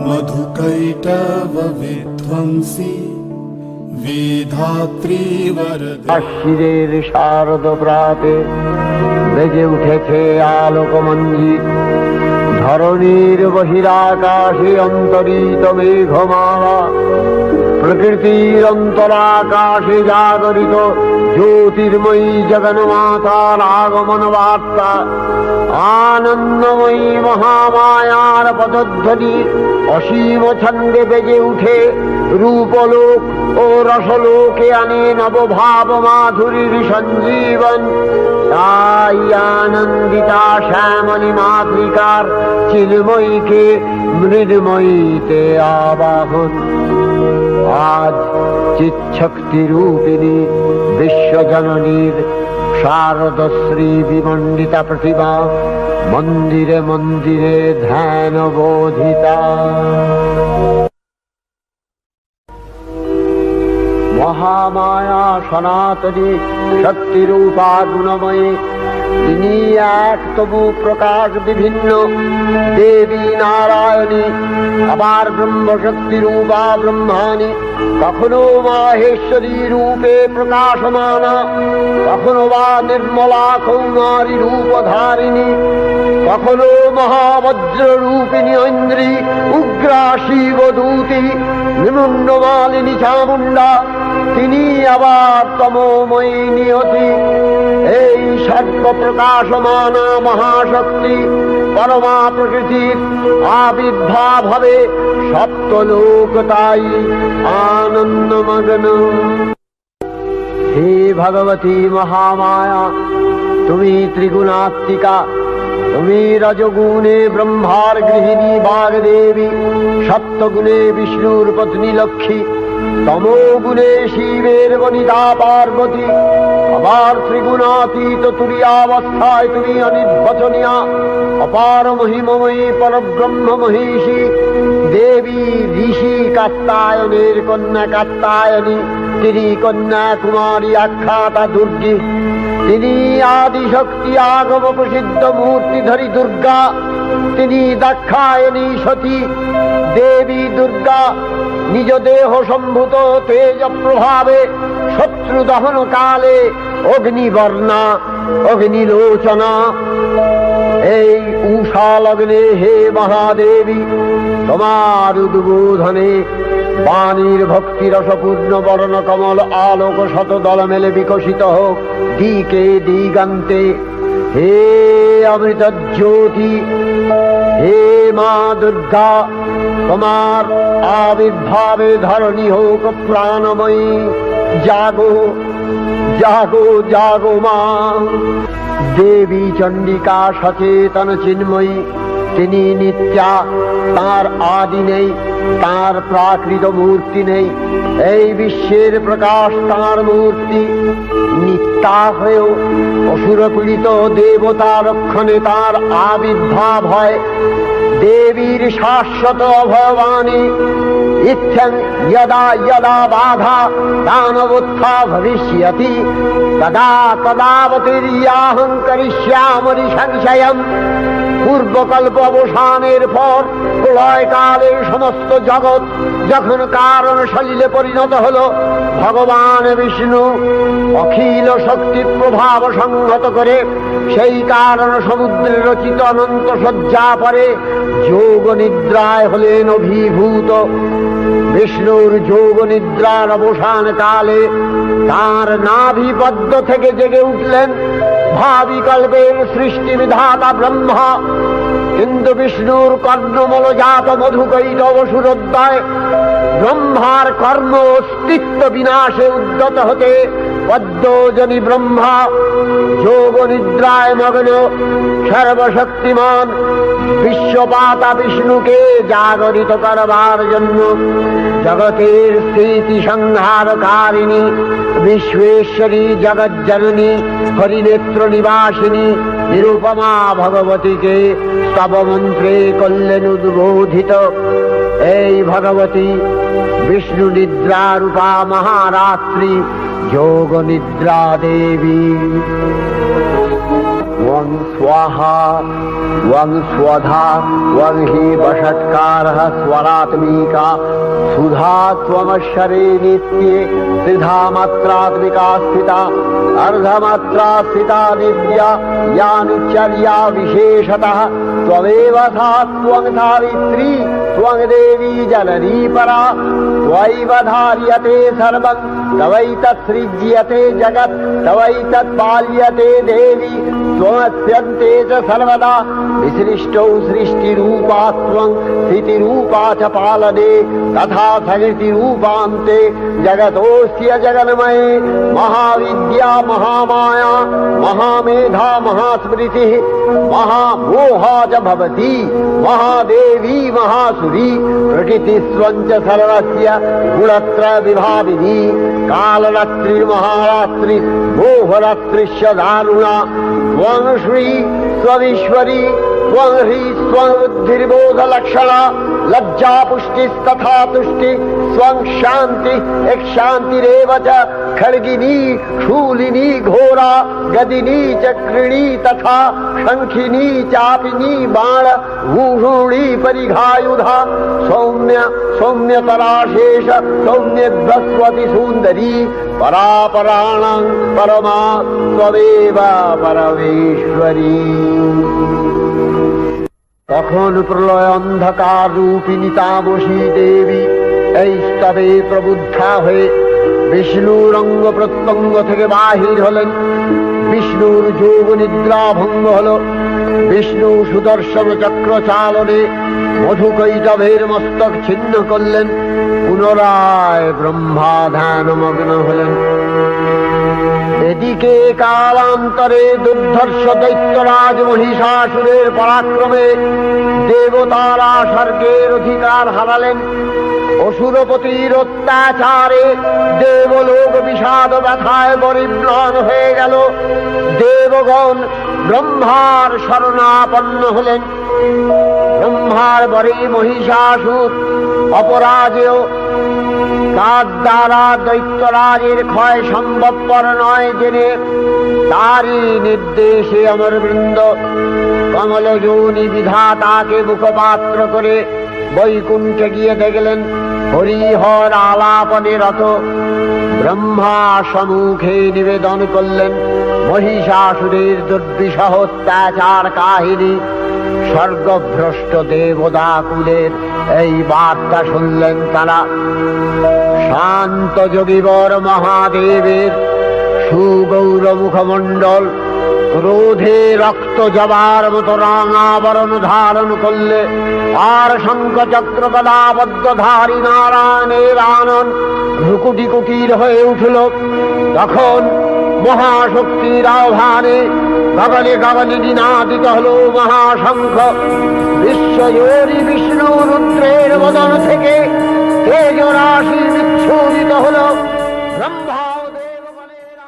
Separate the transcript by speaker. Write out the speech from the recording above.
Speaker 1: मधुकैटव विध्वंसी विधात्री वरदे।
Speaker 2: শিরের শারদ প্রাতে বেজে উঠেছে আলোকমঞ্জিত, ধরণীর বহিরাকাশে অন্তরিত মেঘমালা, প্রকৃতির অন্তরাকাশে জাগরিত জ্যোতির্ময়ী জগন্মাতার আগমন বার্তা, আনন্দময়ী মহামায়ার পদধ্বনি অসীম ছন্দে বেজে উঠে রূপলোক ও রসলোকে আনে নবভাব মাধুরীর সঞ্জীবন। তাই আনন্দিতা শ্যামলী মাতৃকার চিন্ময়ীকে মৃন্ময়ীতে আবাহন। আজ চিৎশক্তি রূপিণী বিশ্বজননীর শারদশ্রী বিমণ্ডিতা প্রতিমা মন্দিরে মন্দিরে ধ্যান বোধিতা। মহামায়া সনাতনী শক্তিরূপা গুণময়ী, তিনি এক তবু প্রকাশ বিভিন্ন দেবী নারায়ণী, আবার ব্রহ্মশক্তি রূপা ব্রহ্মাণী, কখনো মাহেশ্বরী রূপে প্রকাশমানা, কখনো বা নির্মলা কৌমারী রূপধারিণী, কখনো মহাবজ্র রূপিণী ঐন্দ্রী, উগ্রা শিবদূতি, নিমুন্নমালিনী চামুণ্ডা, তিনি আবার তমোময়ী নিয়তি। এই সর্বপ্রকাশমানা মহাশক্তি পরমা প্রকৃতির আবির্ভাব হবে সপ্তলোক তাই আনন্দমগ্ন। হে ভগবতী মহামায়া, তুমি ত্রিগুণাত্মিকা, তুমি রজগুণে ব্রহ্মার গৃহিণী বাগদেবী, সপ্তগুণে বিষ্ণুর পত্নী লক্ষ্মী, তমোগুণে শিবের বনিতা পার্বতী, আবার ত্রিগুণাতীত তুরীয়াবস্থায় তুমি অনির্বচনীয়া অপার মহিমময়ী পরব্রহ্ম মহিষী দেবী, ঋষি কাত্যায়নের কন্যা কাত্যায়নী, তিনি কন্যা কুমারী আখ্যাতা দুর্গী, তিনি আদিশক্তি আগম প্রসিদ্ধ মূর্তিধরী দুর্গা, তিনি দাক্ষায়ণী সতী দেবী দুর্গা, নিজ দেহ সম্ভূত তেজ প্রভাবে শত্রু দহন কালে অগ্নিবর্ণা অগ্নিলোচনা। এই উষা লগ্নে হে মহাদেবী, তোমার উদ্বোধনে বাণীর ভক্তি রসপূর্ণ বর্ণ কমল আলোক শত দল মেলে বিকশিত হোক দিকে দিগান্তে। হে অমৃত জ্যোতি, হে মা দুর্গা, তোমার আবির্ভাবে ধরণী হোক প্রাণময়ী। জাগো জাগো জাগো মা। দেবী চণ্ডিকা সচেতন চিন্ময়ী, তিনি নিত্যা, তার আদি নেই, তার প্রাকৃত মূর্তি নেই, এই বিশ্বের প্রকাশ তার মূর্তি। নিত্যা হয়েও অসুরপীড়িত দেবতা রক্ষণে তার আবির্ভাব হয়। দেবীর শাশ্বত অভয়বাণী, ইচ্ছং যদা যদা বাধা দানবোত্থা ভবিষ্যতি তদা তদাবতীর্যাহং করিষ্যামি সংশয়ম। পূর্বকল্প অবসানের পর প্রলয়কালে সমস্ত জগৎ যখন কারণ সলিলে পরিণত হল, ভগবান বিষ্ণু অখিল শক্তি প্রভাব সংহত করে সেই কারণ সমুদ্রে রচিত অনন্ত শয্যা পরে যোগ নিদ্রায় হলেন অভিভূত। বিষ্ণুর যোগ নিদ্রার অবসান কালে তার নাভিপদ্ম থেকে জেগে উঠলেন ভাবিকল্পের সৃষ্টি বিধাতা ব্রহ্মা। কিন্তু বিষ্ণুর কর্ণমলজাত মধুকৈটব সুরোদ্দয় ব্রহ্মার কর্ম অস্তিত্ব বিনাশে উদ্যত হতে পদ্মজনী ব্রহ্মা যোগ নিদ্রায় মগ্ন সর্বশক্তিমান বিশ্বপাতা বিষ্ণুকে জাগরিত করবার জন্য জগতের স্থিতি সংহারকারিণী বিশ্বেশ্বরী জগজ্জননী হরিনেত্র নিবাসিনী নিরুপমা ভগবতীকে স্তব মন্ত্রে করলেন উদ্বোধিত। এই ভগবতী বিষ্ণু নিদ্রা রূপা মহারাত্রি যোগ নিদ্রা দেবী। ওং স্বাহা ওং স্বধা ওং হি বষট্কারः স্বরাত্মিকা সুধা ত্বমশ্বরে নিত্যে ত্রিধা মাত্রাত্মিকা স্থিতা अर्धमात्रा स्थिता विद्या यानुचर्या विशेषतः त्वमेव सा त्वं सावित्री त्वं देवी जननी परा त्वयैव धार्यते सर्वं तवैतत्सृज्यते जगत् तवैतत्पाल्यते देवी त्वमस्यन्ते च सर्वदा विसृष्टौ सृष्टिरूपा त्वं स्थितिरूपा च पालने तथा सकृतिरूपान्ते जगतोऽस्य जगन्मये महाविद्या महामाया महामेधा महास्मृतिः महामोहा च भवति महादेवी महासुरी प्रकृतिस्त्वं च सर्वस्य गुणत्रय विभाविनी कालरात्रिर्महारात्रि मोहरात्रिश्च दारुणा त्वं श्री स्वविश्वरी त्वं ह्री स्वं बुद्धिर्बोधलक्षणा लज्जा पुष्टिस्तथा तुष्टि स्वं शान्ति एक शान्तिरेव च खड्गिनी शूलिनी घोरा गदिनी चक्रिणी तथा शंखिनी चापिनी बाण भूषुणी परिघायुधा सौम्य सौम्यतराशेष सौम्य बृहस्पति सुंदरी परापराणां परमा त्वमेव परमेश्वरी। তখন প্রলয় অন্ধকার রূপিণী তামসী দেবী এই স্তবে প্রবুদ্ধা হয়ে বিষ্ণুর অঙ্গ প্রত্যঙ্গ থেকে বাহির হলেন। বিষ্ণুর যোগ নিদ্রা ভঙ্গ হল। বিষ্ণু সুদর্শন চক্র চালনে মধুকৈটভের মস্তক ছিন্ন করলেন। পুনরায় ব্রহ্মা ধ্যানমগ্ন হলেন। এদিকে কালান্তরে দুর্ধর্ষ দৈত্যরাজ মহিষাসুরের পরাক্রমে দেবতারা স্বর্গের অধিকার হারালেন। অসুরপতির অত্যাচারে দেবলোক বিষাদ ব্যথায় পরিম্লান হয়ে গেল। দেবগণ ব্রহ্মার শরণাপন্ন হলেন। ব্রহ্মার বরে মহিষাসুর অপরাজেয়, তার দ্বারা দৈত্যরাজের ক্ষয় সম্ভবপর নয় জেনে তারই নির্দেশে অমরবৃন্দ কমলযোনি বিধাতাকে মুখপাত্র করে বৈকুণ্ঠে গিয়ে দেখলেন হরিহর আলাপনে রত। ব্রহ্মা সম্মুখে নিবেদন করলেন মহিষাসুরের দুর্বিষহ অত্যাচার কাহিনী। স্বর্গভ্রষ্ট দেবদাকুলের এই বার্তা শুনলেন তারা। শান্ত যোগীবর মহাদেবের সুগৌর মুখমণ্ডল ক্রোধে রক্ত জবার মতো রাঙাবরণ ধারণ করলে, আর শঙ্খ চক্র গদাবদ্ধধারী নারায়ণের আনন ভ্রুকুটি কুটির হয়ে উঠল। তখন মহাশক্তির আহ্বানে গগনে গগনে নিনাদিত হল মহাশঙ্খ। বিশ্বজোরি বিষ্ণু রুদ্রের বদন থেকে